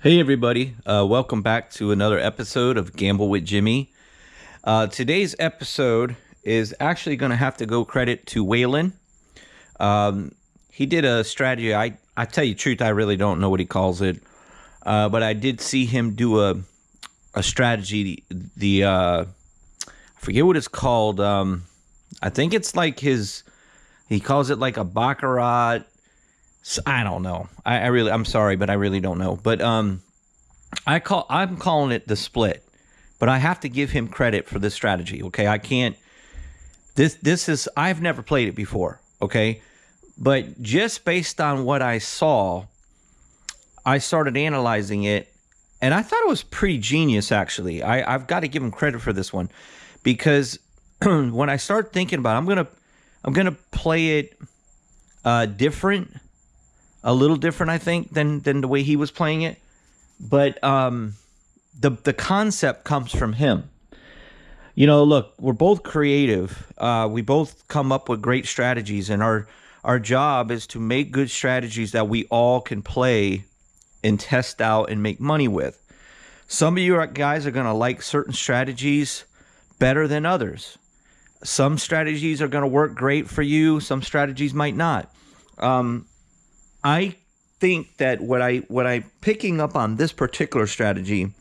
Hey everybody, welcome back to another episode of Gamble with Jimmy. Today's episode is actually going to have to go credit to Waylon. He did a strategy. I tell you the truth, I really don't know what he calls it, but I did see him do a strategy. I forget what it's called. I think it's like he calls it like a baccarat. I don't know. I'm sorry, but I really don't know. But I'm calling it the split. But I have to give him credit for this strategy. Okay, I can't. This is I've never played it before. Okay, but just based on what I saw, I started analyzing it, and I thought it was pretty genius. Actually, I've got to give him credit for this one because when I start thinking about it, I'm gonna play it different. A little different, I think, than the way he was playing it. But the concept comes from him. You know, look, we're both creative. We both come up with great strategies, and our job is to make good strategies that we all can play and test out and make money with. Some of you guys are going to like certain strategies better than others. Some strategies are going to work great for you. Some strategies might not. I think that what I'm picking up on this particular strategy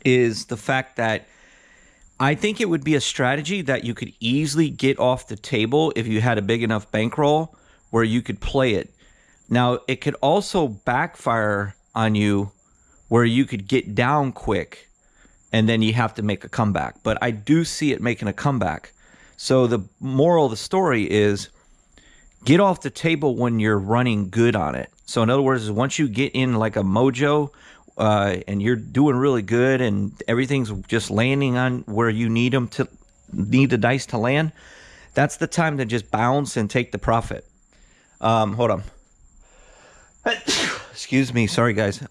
is the fact that I think it would be a strategy that you could easily get off the table if you had a big enough bankroll where you could play it. Now, it could also backfire on you where you could get down quick and then you have to make a comeback. But I do see it making a comeback. So the moral of the story is get off the table when you're running good on it. So in other words, once you get in like a mojo and you're doing really good and everything's just landing on where you need the dice to land, that's the time to just bounce and take the profit. Hold on. Excuse me. Sorry, guys.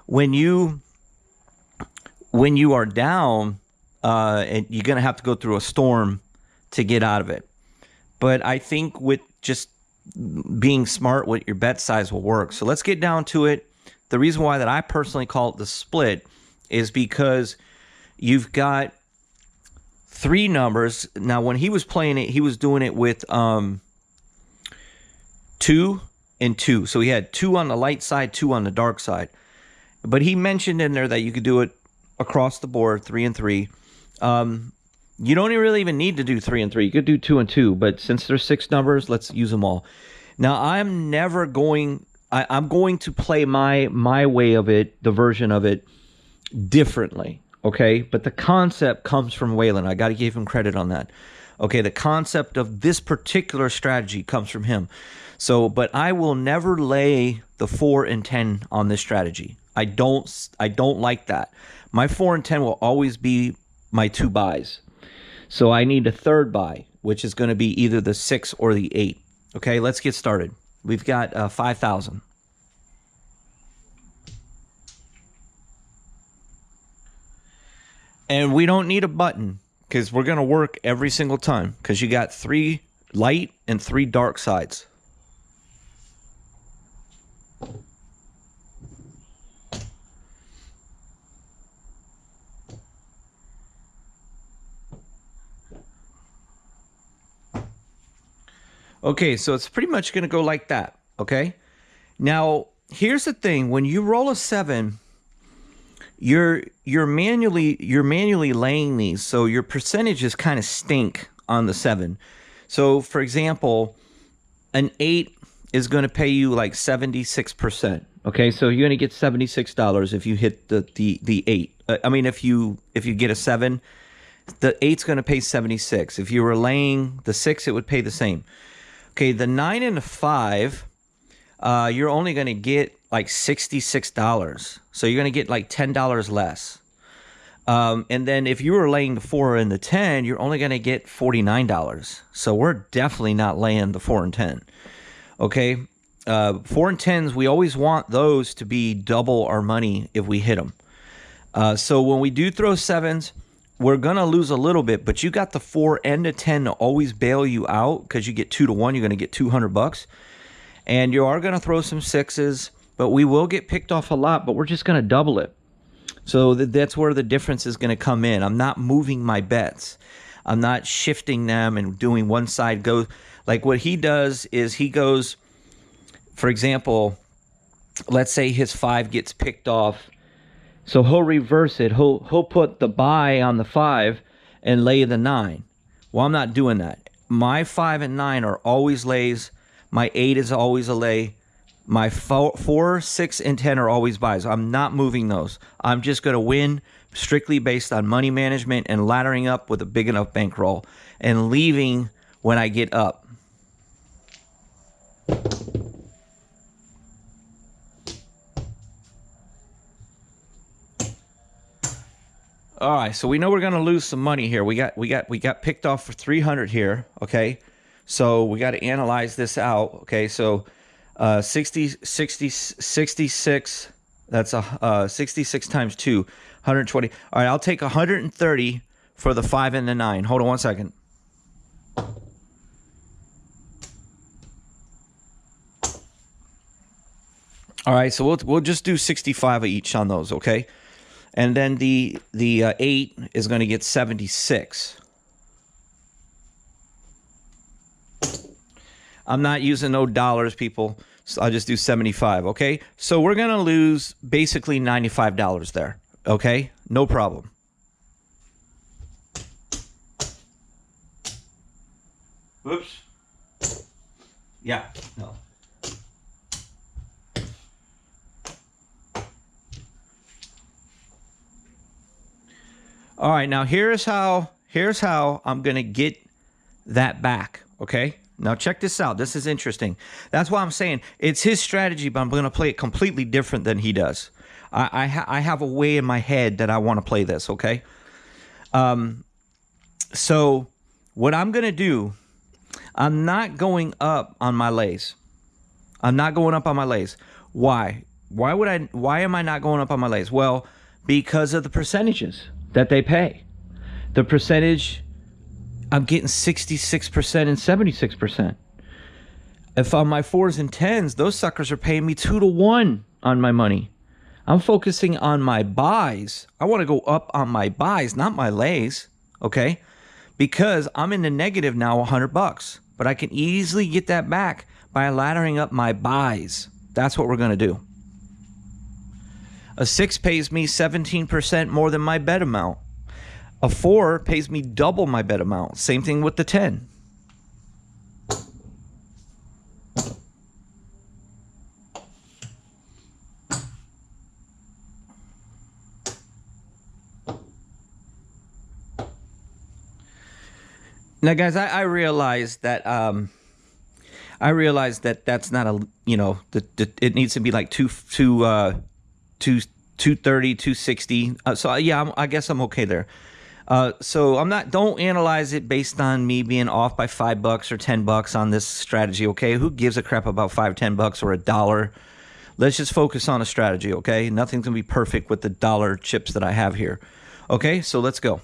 When you are down, and you're going to have to go through a storm to get out of it. But I think with just being smart with your bet size will work. So let's get down to it. The reason why that I personally call it the split is because you've got three numbers. Now, when he was playing it, he was doing it with 2 and 2. So he had 2 on the light side, 2 on the dark side. But he mentioned in there that you could do it across the board, 3 and 3. You don't really even need to do 3 and 3. You could do 2 and 2, but since there's 6 numbers, let's use them all. Now, I'm going to play my way of it, the version of it, differently, okay? But the concept comes from Waylon. I got to give him credit on that. Okay, the concept of this particular strategy comes from him. So, but I will never lay the 4 and 10 on this strategy. I don't like that. My 4 and 10 will always be my 2 buys. So I need a third buy, which is going to be either the 6 or the 8. Okay, let's get started. We've got 5,000. And we don't need a button because we're going to work every single time because you got 3 light and 3 dark sides. Okay, so it's pretty much going to go like that, okay? Now, here's the thing. When you roll a 7, you're manually laying these, so your percentages kind of stink on the 7. So, for example, an 8 is going to pay you like 76%, okay? So you're going to get $76 if you hit the 8. I mean, if you get a 7, the 8's going to pay 76. If you were laying the 6, it would pay the same. Okay, the 9 and the 5, you're only going to get like $66. So you're going to get like $10 less. And then if you were laying the 4 and the 10, you're only going to get $49. So we're definitely not laying the 4 and 10. Okay, 4 and 10s, we always want those to be double our money if we hit them. So when we do throw 7s, we're going to lose a little bit, but you got the 4 and the 10 to always bail you out because you get 2 to 1. You're going to get $200. And you are going to throw some 6s, but we will get picked off a lot, but we're just going to double it. So that's where the difference is going to come in. I'm not moving my bets. I'm not shifting them and doing one side go. Like what he does is he goes, for example, let's say his 5 gets picked off. So he'll reverse it. He'll put the buy on the 5 and lay the 9. Well, I'm not doing that. My 5 and 9 are always lays. My 8 is always a lay. My 4, 6, and 10 are always buys. I'm not moving those. I'm just going to win strictly based on money management and laddering up with a big enough bankroll and leaving when I get up. All right, so we know we're going to lose some money here. We got picked off for 300 here, okay? So we got to analyze this out, okay? So 66, that's 66 times 2, 120. All right, I'll take 130 for the 5 and the 9. Hold on one second. All right, so we'll just do 65 each on those, okay? And then the 8 is going to get 76. I'm not using no dollars, people. So I'll just do 75, okay? So we're going to lose basically $95 there, okay? No problem. Whoops. Yeah, no. All right, now here's how I'm going to get that back, okay? Now check this out. This is interesting. That's why I'm saying it's his strategy, but I'm going to play it completely different than he does. I have a way in my head that I want to play this, okay? So what I'm going to do, I'm not going up on my lays. I'm not going up on my lays. Why? Why am I not going up on my lays? Well, because of the percentages that they pay. The percentage, I'm getting 66% and 76%. If on my 4s and 10s, those suckers are paying me 2 to 1 on my money. I'm focusing on my buys. I want to go up on my buys, not my lays, okay? Because I'm in the negative now $100, but I can easily get that back by laddering up my buys. That's what we're going to do. A 6 pays me 17% more than my bet amount. A 4 pays me double my bet amount. Same thing with the 10. Now, guys, I realize that that's not a, you know, it needs to be like 230, 260. So yeah, I guess I'm okay there. So don't analyze it based on me being off by $5 or $10 on this strategy. Okay. Who gives a crap about $5, $10 or $1? Let's just focus on a strategy. Okay. Nothing's going to be perfect with the dollar chips that I have here. Okay. So let's go.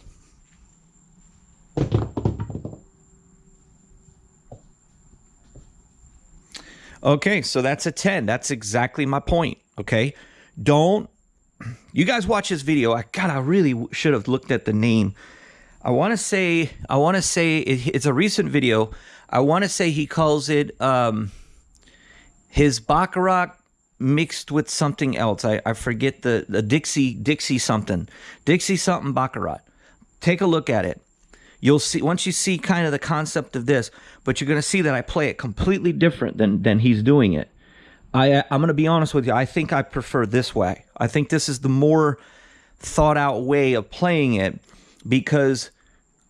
Okay. So that's a 10. That's exactly my point. Okay. You guys watch this video. I really should have looked at the name. I want to say it's a recent video. I want to say he calls it his Baccarat mixed with something else. I forget the Dixie something Baccarat. Take a look at it. You'll see once you see kind of the concept of this, but you're going to see that I play it completely different than he's doing it. I'm going to be honest with you. I think I prefer this way. I think this is the more thought out way of playing it because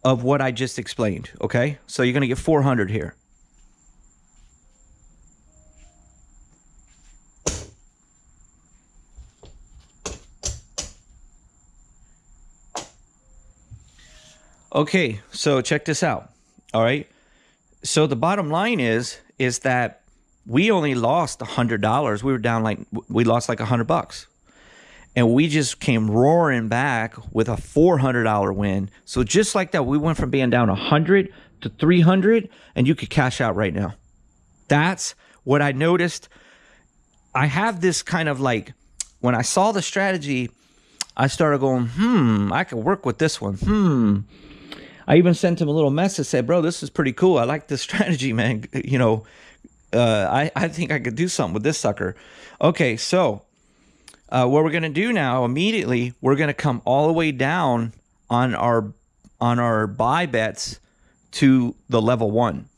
of what I just explained. Okay. So you're going to get 400 here. Okay. So check this out. All right. So the bottom line is that we only lost $100. We were down we lost like $100. And we just came roaring back with a $400 win. So just like that, we went from being down 100 to 300, and you could cash out right now. That's what I noticed. I have this kind of like, when I saw the strategy, I started going, I could work with this one. I even sent him a little message, said, bro, this is pretty cool. I like this strategy, man. You know, I think I could do something with this sucker. Okay, so what we're going to do now, immediately, we're going to come all the way down on our buy bets to the level 1.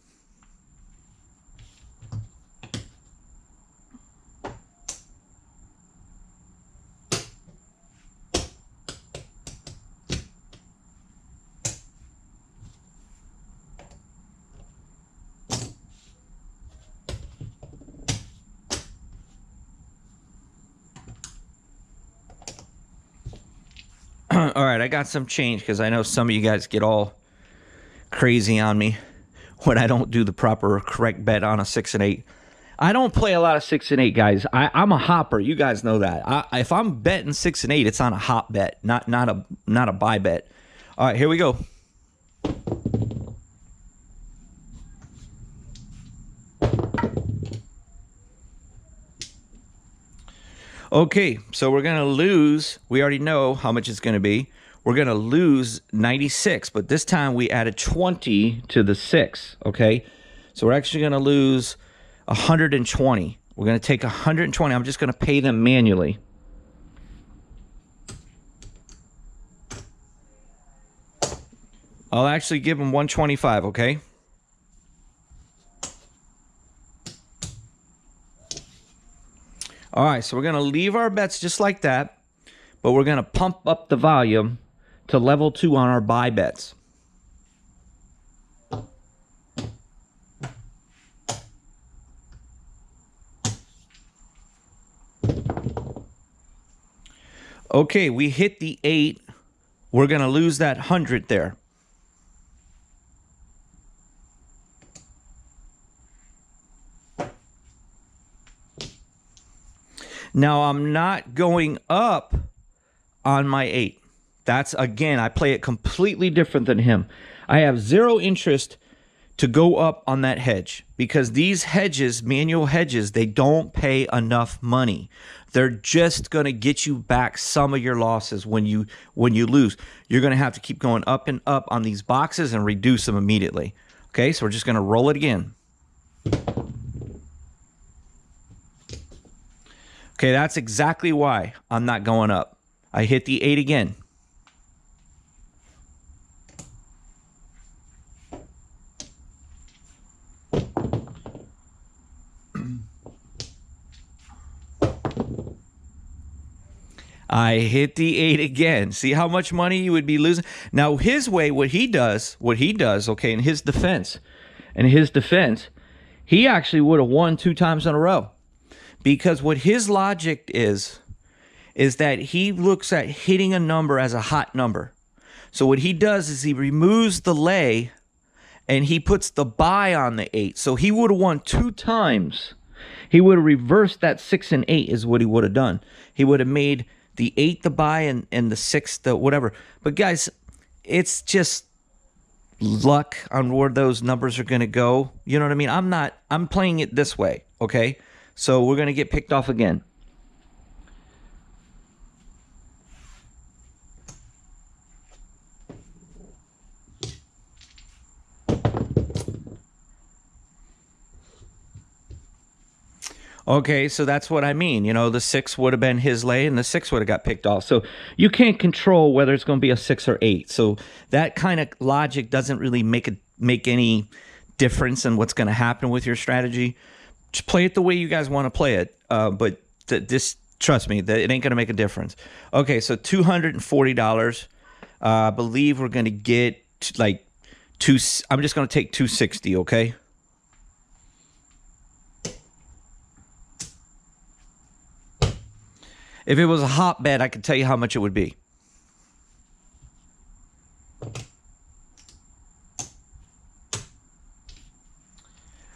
All right, I got some change because I know some of you guys get all crazy on me when I don't do the proper correct bet on a 6 and 8. I don't play a lot of 6 and 8, guys. I'm a hopper. You guys know that. If I'm betting 6 and 8, it's on a hop bet, not a buy bet. All right, here we go. Okay, so we're going to lose. We already know how much it's going to be. We're going to lose 96, but this time we added 20 to the 6, okay? So we're actually going to lose 120. We're going to take 120. I'm just going to pay them manually. I'll actually give them 125, okay? All right, so we're going to leave our bets just like that, but we're going to pump up the volume to level 2 on our buy bets. Okay, we hit the 8. We're going to lose that 100 there. Now, I'm not going up on my 8. That's, again, I play it completely different than him. I have zero interest to go up on that hedge because these hedges, manual hedges, they don't pay enough money. They're just going to get you back some of your losses when you lose. You're going to have to keep going up and up on these boxes and reduce them immediately. Okay, so we're just going to roll it again. Okay, that's exactly why I'm not going up. I hit the 8 again. I hit the 8 again. See how much money you would be losing? Now, his way, what he does, okay, in his defense, he actually would have won 2 times in a row. Because what his logic is that he looks at hitting a number as a hot number. So what he does is he removes the lay and he puts the buy on the 8. So he would have won 2 times. He would have reversed that 6 and 8 is what he would have done. He would have made the 8 the buy and the 6 the whatever. But guys, it's just luck on where those numbers are going to go. You know what I mean? I'm playing it this way, okay? So we're going to get picked off again. Okay, so that's what I mean. You know, the 6 would have been his lay and the 6 would have got picked off. So you can't control whether it's going to be a 6 or 8. So that kind of logic doesn't really make any difference in what's going to happen with your strategy. Just play it the way you guys want to play it. But this, trust me, that it ain't going to make a difference. Okay, so $240. I believe we're going to get like I'm just going to take 260, okay? If it was a hot bet, I could tell you how much it would be.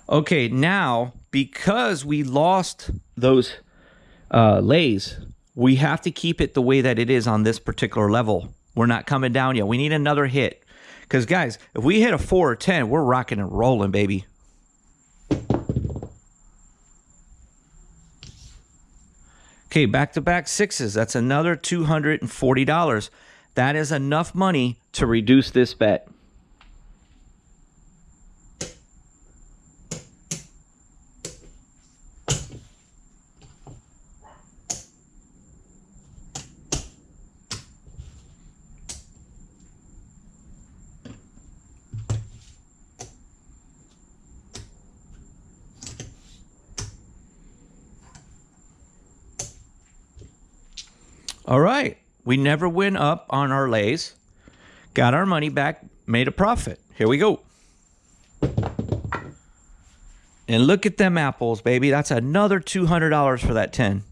Okay, now, because we lost those lays, we have to keep it the way that it is on this particular level. We're not coming down yet. We need another hit. Because, guys, if we hit a 4 or 10, we're rocking and rolling, baby. Okay, back-to-back sixes. That's another $240. That is enough money to reduce this bet. All right. We never went up on our lays. Got our money back, made a profit. Here we go. And look at them apples, baby. That's another $200 for that 10.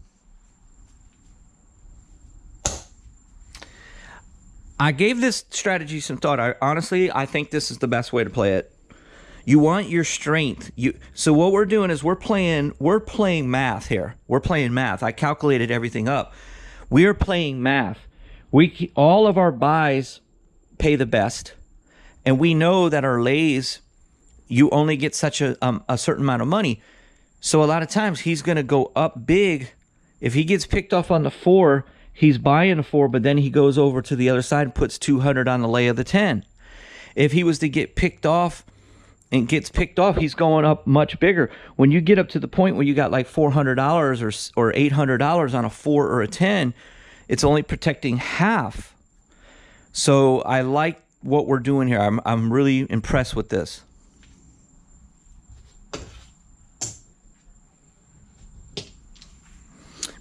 I gave this strategy some thought. I think this is the best way to play it. You want your strength. So what we're doing is we're playing math here. We're playing math. I calculated everything up. We are playing math. All of our buys pay the best, and we know that our lays, you only get such a certain amount of money. So a lot of times he's going to go up big. If he gets picked off on the 4, he's buying a 4, but then he goes over to the other side and puts 200 on the lay of the 10. If he was to get picked off and gets picked off, he's going up much bigger. When you get up to the point where you got like $400 or $800 on a 4 or a 10, it's only protecting half. So I like what we're doing here. I'm really impressed with this.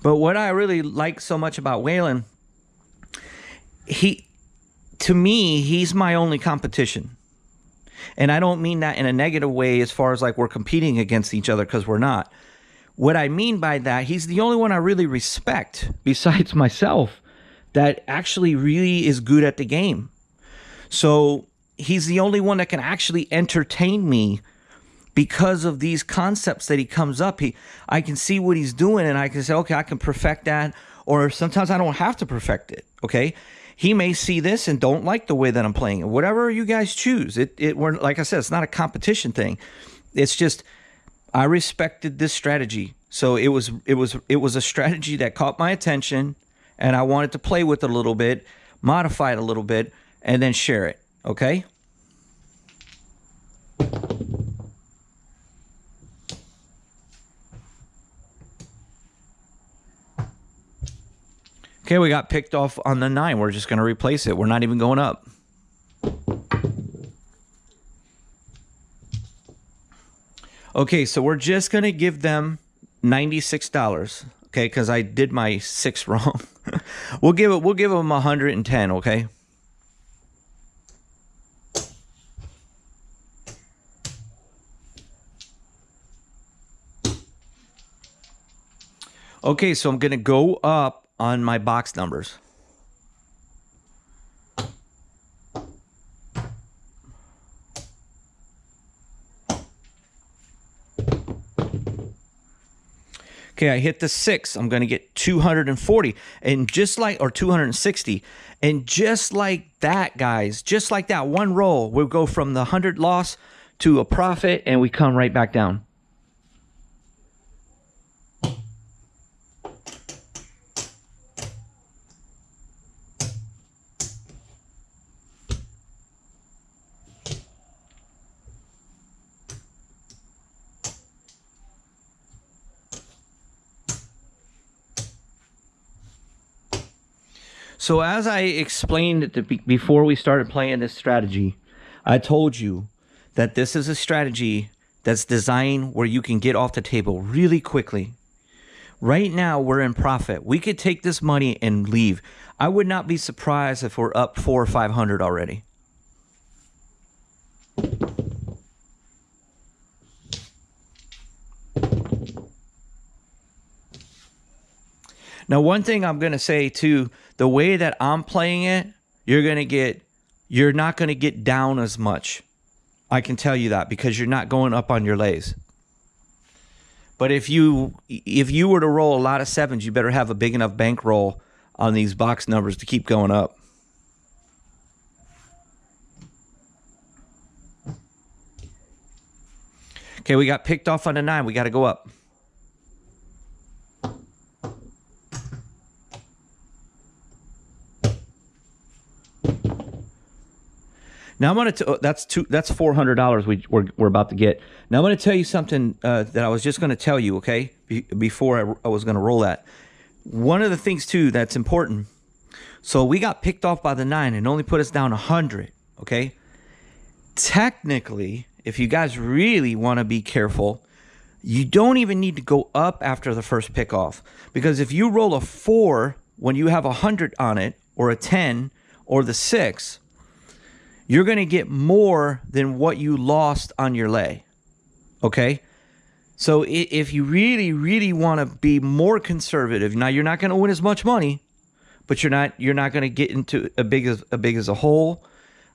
But what I really like so much about Waylon, to me, he's my only competition. And I don't mean that in a negative way as far as like we're competing against each other, because we're not. What I mean by that, he's the only one I really respect besides myself that actually really is good at the game. So he's the only one that can actually entertain me because of these concepts that he comes up. I can see what he's doing and I can say, okay, I can perfect that. Or sometimes I don't have to perfect it. Okay. He may see this and don't like the way that I'm playing it. Whatever you guys choose. We're, like I said, it's not a competition thing. It's just, I respected this strategy. So it was a strategy that caught my attention and I wanted to play with it a little bit, modify it a little bit, and then share it. Okay. Okay, we got picked off on the 9. We're just going to replace it. We're not even going up. Okay, so we're just going to give them $96. Okay, because I did my 6 wrong. we'll give them 110. Okay. Okay, so I'm going to go up on my box numbers. Okay, I hit the 6. I'm going to get 240 and just like, or 260. And just like that, guys, just like that one roll, we'll go from the 100 loss to a profit and we come right back down. So as I explained before we started playing this strategy, I told you that this is a strategy that's designed where you can get off the table really quickly. Right now, we're in profit. We could take this money and leave. I would not be surprised if we're up 400 or 500 already. Now, one thing I'm going to say too, the way that I'm playing it, you're not going to get down as much. I can tell you that because you're not going up on your lays. But if you were to roll a lot of 7s, you better have a big enough bankroll on these box numbers to keep going up. Okay, we got picked off on the 9. We got to go up. Now I'm going to that's $400 we're about to get. Now I'm going to tell you something that I was just going to tell you, okay? Before I was going to roll that. One of the things too that's important. So we got picked off by the 9 and only put us down 100, okay? Technically, if you guys really want to be careful, you don't even need to go up after the first pick off, because if you roll a 4 when you have 100 on it, or a 10, or the 6, you're going to get more than what you lost on your lay. Okay? So if you really, really want to be more conservative, now you're not going to win as much money, but you're not going to get into a big as a hole.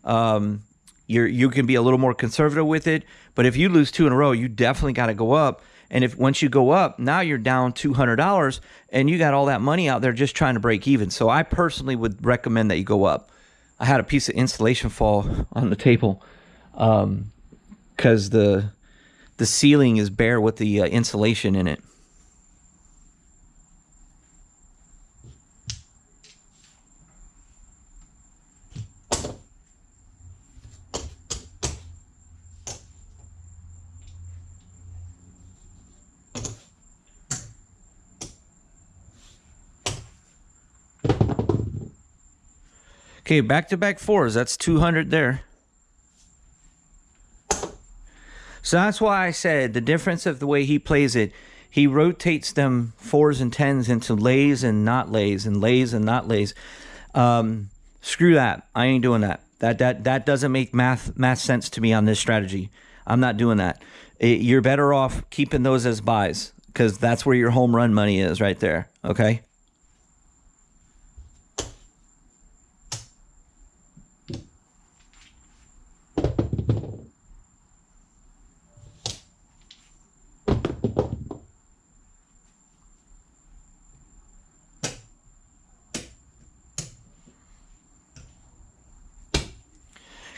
You can be a little more conservative with it. But if you lose 2 in a row, you definitely got to go up. And if once you go up, now you're down $200, and you got all that money out there just trying to break even. So I personally would recommend that you go up. I had a piece of insulation fall on the table because the ceiling is bare with the insulation in it. Okay, back-to-back 4s. That's 200 there. So that's why I said the difference of the way he plays it, he rotates them 4s and 10s into lays and not lays and lays and not lays. Screw that. I ain't doing that. That doesn't make math sense to me on this strategy. I'm not doing that. You're better off keeping those as buys, because that's where your home run money is right there. Okay?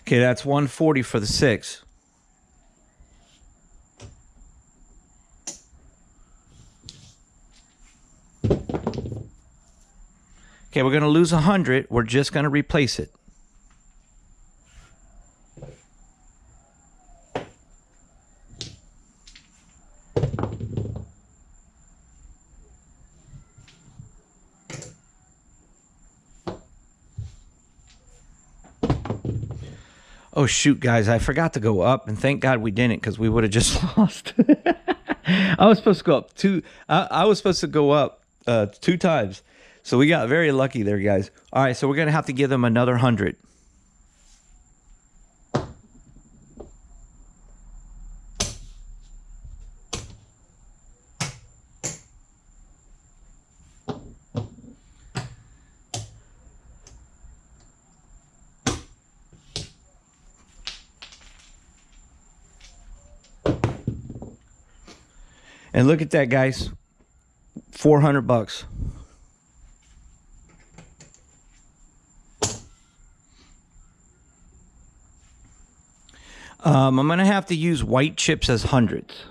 Okay, that's 140 for the 6. Okay, we're going to lose 100. We're just going to replace it. Oh, shoot, guys, I forgot to go up, and thank God we didn't, because we would have just lost. I was supposed to go up I was supposed to go up 2 times, so we got very lucky there, guys. All right, so we're going to have to give them another 100. And look at that, guys. $400. I'm going to have to use white chips as hundreds.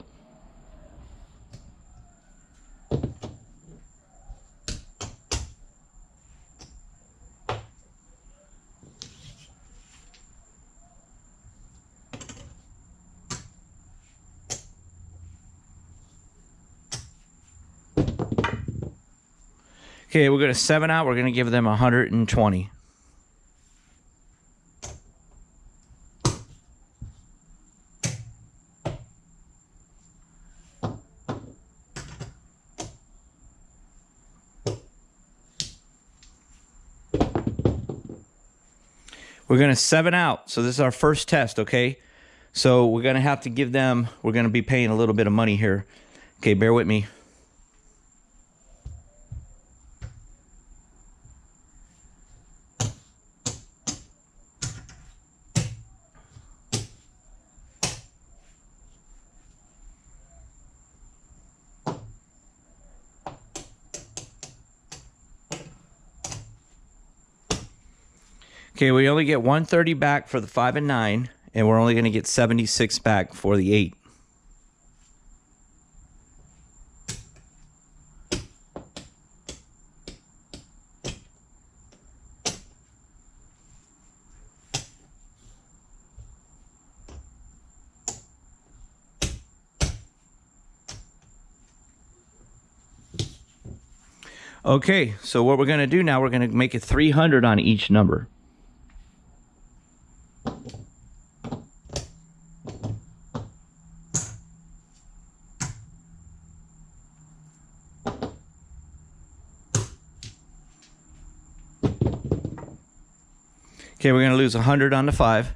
Okay, we're going to 7 out. We're going to give them 120. We're going to 7 out. So this is our first test, okay? So we're going to have to give them, we're going to be paying a little bit of money here. Okay, bear with me. Okay, we only get 130 back for the 5 and 9, and we're only going to get 76 back for the 8. Okay, so what we're going to do now, we're going to make it 300 on each number. Okay, we're going to lose 100 on the 5.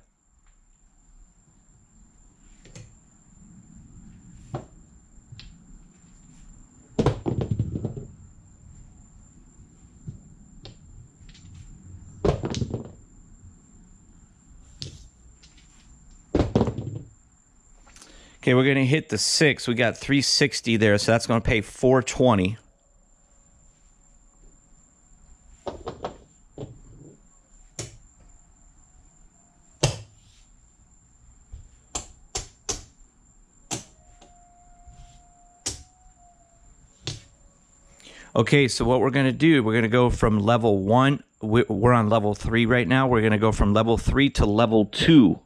Okay, we're going to hit the 6. We got 360 there, so that's going to pay 420. Okay, so what we're going to do, we're going to go from level 1. We're on level 3 right now. We're going to go from level 3 to level 2.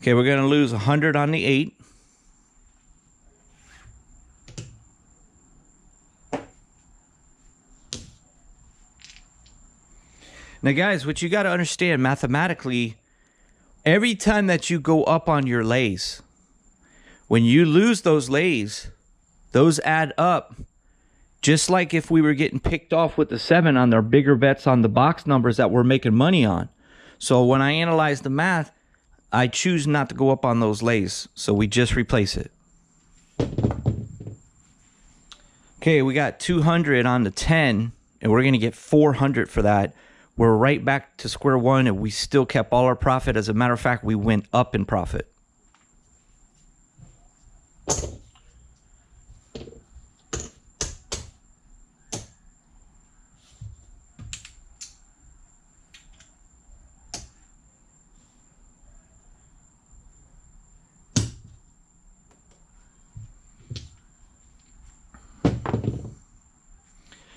Okay, we're going to lose 100 on the 8. Now, guys, what you got to understand mathematically, every time that you go up on your lays, when you lose those lays, those add up. Just like if we were getting picked off with the 7 on their bigger bets on the box numbers that we're making money on. So when I analyze the math, I choose not to go up on those lays. So we just replace it. Okay, we got 200 on the 10, and we're going to get 400 for that. We're right back to square one, and we still kept all our profit. As a matter of fact, we went up in profit.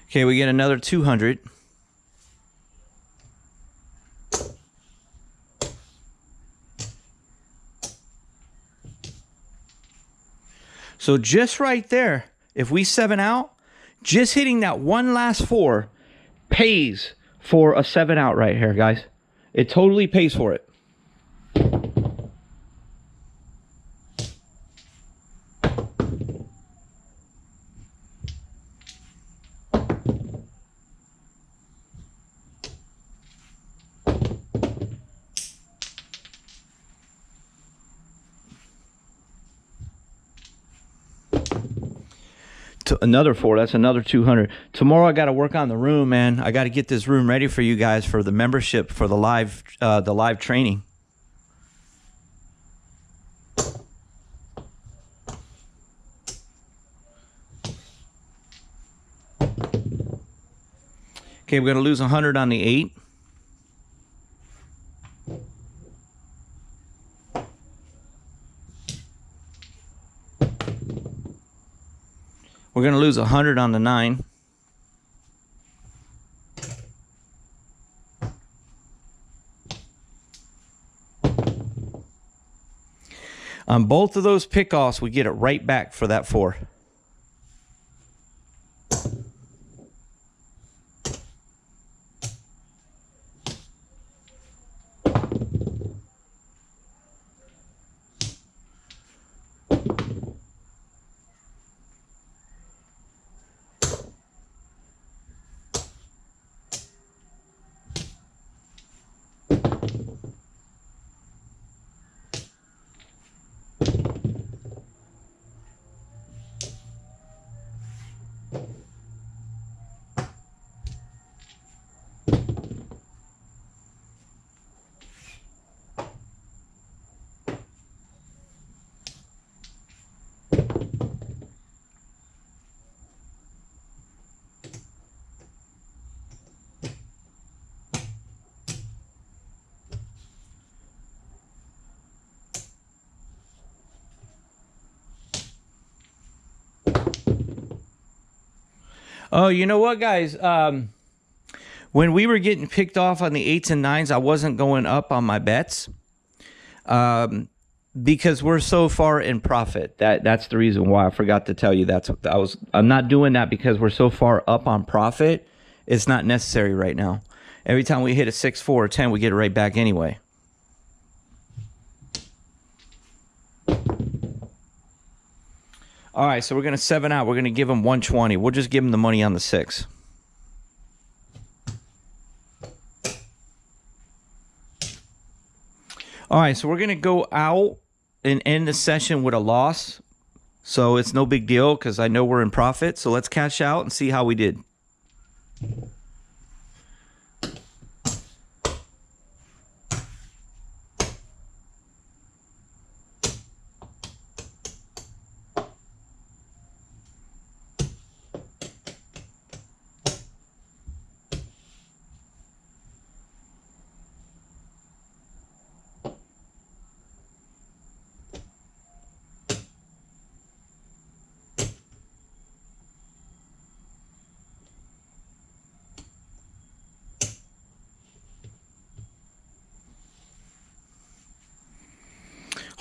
Okay, we get another 200. So just right there, if we 7 out, just hitting that one last 4 pays for a 7 out right here, guys. It totally pays for it. Another 4, that's another 200. Tomorrow I got to work on the room, man. I got to get this room ready for you guys for the membership, for the live training. Okay, we're going to lose 100 on the 8. We're going to lose 100 on the 9. On both of those pickoffs, we get it right back for that 4. Oh, you know what, guys? When we were getting picked off on the 8s and 9s, I wasn't going up on my bets because we're so far in profit. That's the reason why I forgot to tell you. I'm not doing that because we're so far up on profit. It's not necessary right now. Every time we hit a 6, 4, or 10, we get it right back anyway. All right, so we're going to 7 out. We're going to give him 120. We'll just give him the money on the 6. All right, so we're going to go out and end the session with a loss. So it's no big deal because I know we're in profit. So let's cash out and see how we did.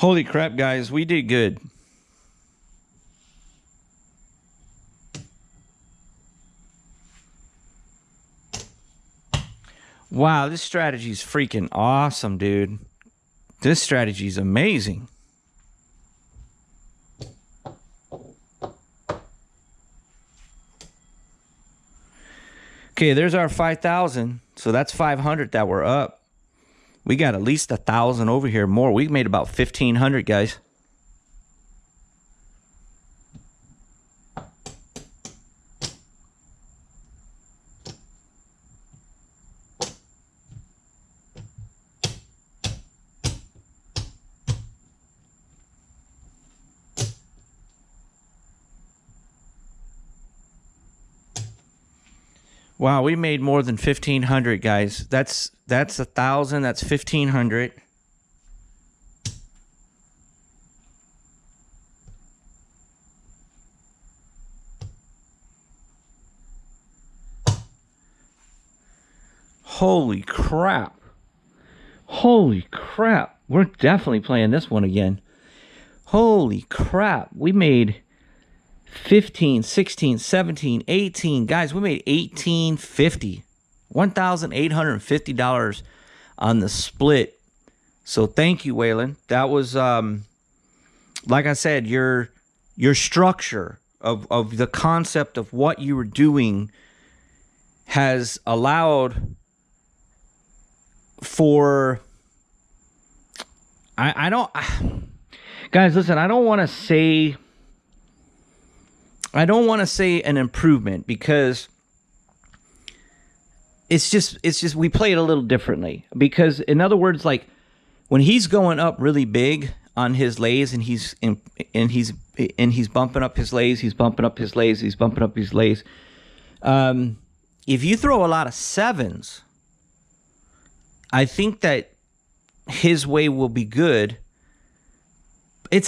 Holy crap, guys, we did good. Wow, this strategy is freaking awesome, dude. This strategy is amazing. Okay, there's our 5,000. So that's 500 that we're up. We got at least 1,000 over here more. We made about 1,500, guys. Wow, we made more than 1,500, guys. That's 1,000. That's 1,500. Holy crap. Holy crap. We're definitely playing this one again. Holy crap. We made 15, 16, 17, 18. Guys, we made $1,850. $1,850 on the split. So thank you, Waylon. That was, like I said, your structure of the concept of what you were doing has allowed for... I don't... Guys, listen, I don't want to say an improvement because it's just we play it a little differently. Because in other words, like when he's going up really big on his lays and he's bumping up his lays, he's bumping up his lays, he's bumping up his lays. If you throw a lot of 7s, I think that his way will be good.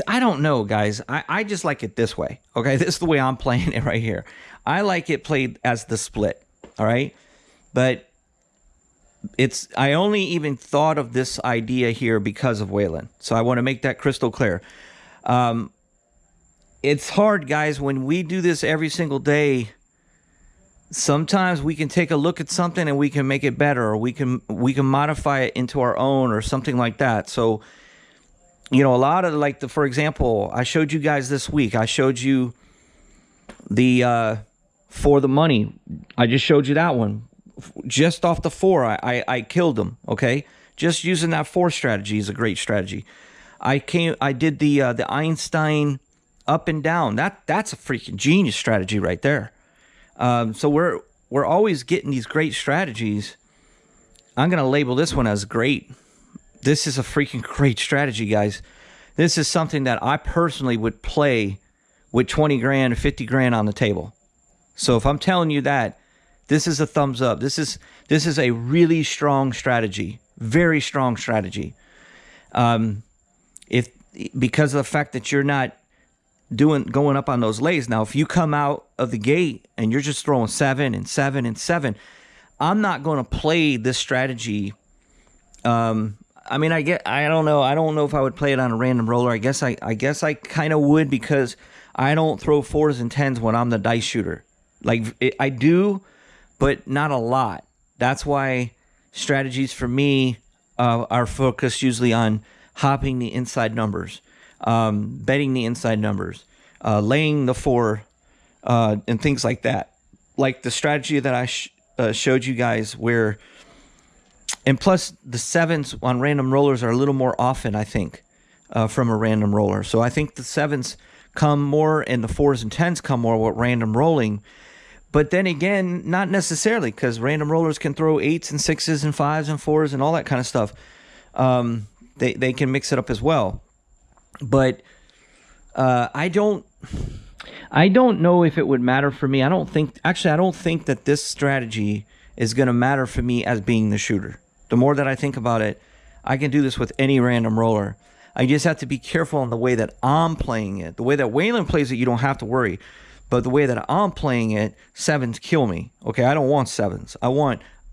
I don't know, guys. I just like it this way. Okay, this is the way I'm playing it right here. I like it played as the split. All right, but I only even thought of this idea here because of Waylon. So I want to make that crystal clear. It's hard, guys, when we do this every single day. Sometimes we can take a look at something and we can make it better, or we can modify it into our own or something like that. So, you know, a lot of for example, I showed you guys this week. I showed you the for the money. I just showed you that one. Just off the 4, I killed them. Okay, just using that 4 strategy is a great strategy. I did the Einstein up and down. That's a freaking genius strategy right there. So we're always getting these great strategies. I'm gonna label this one as great. This is a freaking great strategy, guys. This is something that I personally would play with 20 grand, 50 grand on the table. So if I'm telling you that, this is a thumbs up. This is a really strong strategy, very strong strategy. Because of the fact that you're not going up on those lays. Now, if you come out of the gate and you're just throwing 7 and 7 and 7, I'm not going to play this strategy. I mean, I don't know. I don't know if I would play it on a random roller. I guess I kind of would, because I don't throw 4s and 10s when I'm the dice shooter. I do, but not a lot. That's why strategies for me are focused usually on hopping the inside numbers, betting the inside numbers, laying the 4, and things like that. Like the strategy that I showed you guys where, and plus the 7s on random rollers are a little more often, I think, from a random roller. So I think the 7s come more and the 4s and 10s come more with random rolling. But then again, not necessarily, because random rollers can throw 8s and 6s and 5s and 4s and all that kind of stuff. They can mix it up as well. But I don't know if it would matter for me. I don't think that this strategy is going to matter for me as being the shooter. The more that I think about it, I can do this with any random roller. I just have to be careful in the way that I'm playing it. The way that Waylon plays it, you don't have to worry. But the way that I'm playing it, 7s kill me. Okay, I don't want 7s.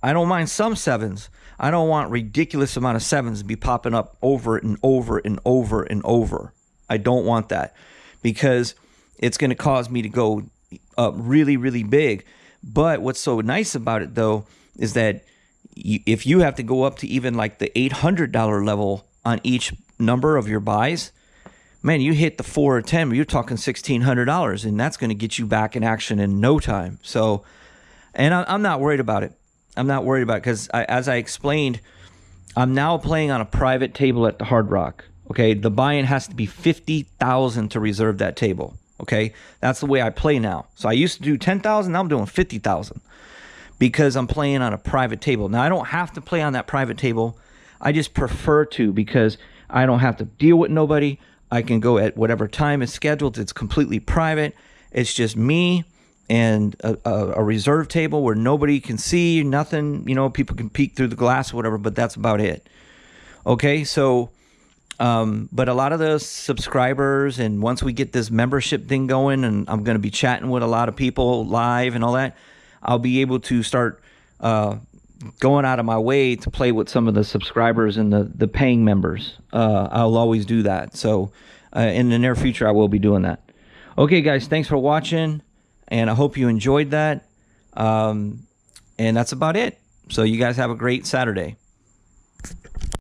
I don't mind some 7s. I don't want ridiculous amount of 7s to be popping up over and over and over and over. I don't want that, because it's going to cause me to go up really, really big. But what's so nice about it, though, is that if you have to go up to even like the $800 level on each number of your buys, man, you hit the 4 or 10, you're talking $1,600, and that's going to get you back in action in no time. So, and I'm not worried about it. I'm not worried about it because, as I explained, I'm now playing on a private table at the Hard Rock. Okay, the buy-in has to be $50,000 to reserve that table. Okay, that's the way I play now. So I used to do $10,000, now I'm doing $50,000 because I'm playing on a private table. Now I don't have to play on that private table. I just prefer to, because I don't have to deal with nobody. I can go at whatever time is scheduled. It's completely private. It's just me and a reserve table where nobody can see nothing. You know, people can peek through the glass or whatever, but that's about it. Okay, so but a lot of the subscribers, and once we get this membership thing going, and I'm going to be chatting with a lot of people live and all that, I'll be able to start going out of my way to play with some of the subscribers and the paying members. I'll always do that. So in the near future, I will be doing that. Okay, guys, thanks for watching, and I hope you enjoyed that. And that's about it. So you guys have a great Saturday.